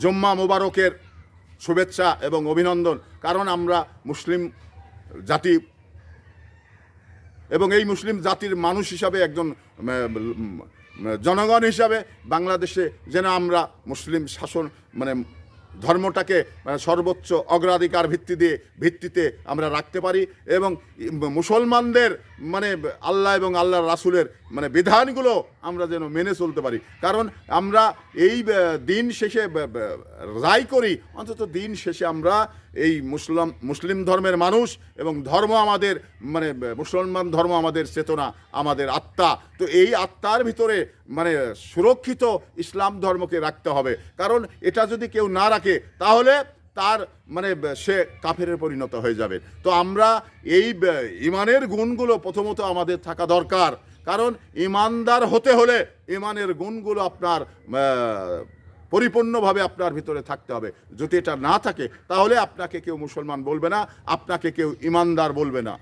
জুম্মা মুবারকের শুভেচ্ছা এবং অভিনন্দন। কারণ আমরা মুসলিম জাতি এবং এই মুসলিম জাতির মানুষ হিসাবে একজন জনগণ হিসাবে বাংলাদেশে যেন আমরা মুসলিম শাসন মানে ধর্মটাকে সর্বোচ্চ অগ্রাধিকার ভিত্তিতে আমরা রাখতে পারি এবং মুসলমানদের মানে আল্লাহ এবং আল্লাহর রাসূলের মানে বিধানগুলো আমরা যেন মেনে চলতে পারি। কারণ আমরা এই দিন শেষে রায় করি, অন্তত দিন শেষে আমরা এই মুসলিম ধর্মের মানুষ এবং ধর্ম আমাদের মানে মুসলমান ধর্ম আমাদের চেতনা, আমাদের আত্মা। তো এই আত্মার ভিতরে মানে সুরক্ষিত ইসলাম ধর্মকে রাখতে হবে। কারণ এটা যদি কেউ না রাখে তাহলে তার মানে সে কাফেরে পরিণত হয়ে যাবে। তো আমরা এই ইমানের গুণগুলো প্রথমত আমাদের থাকা দরকার। কারণ ইমানদার হতে হলে ইমানের গুণগুলো আপনার পরিপূর্ণভাবে আপনার ভিতরে থাকতে হবে। যদি এটা না থাকে তাহলে আপনাকে কেউ মুসলমান বলবে না, আপনাকে কেউ ইমানদার বলবে না।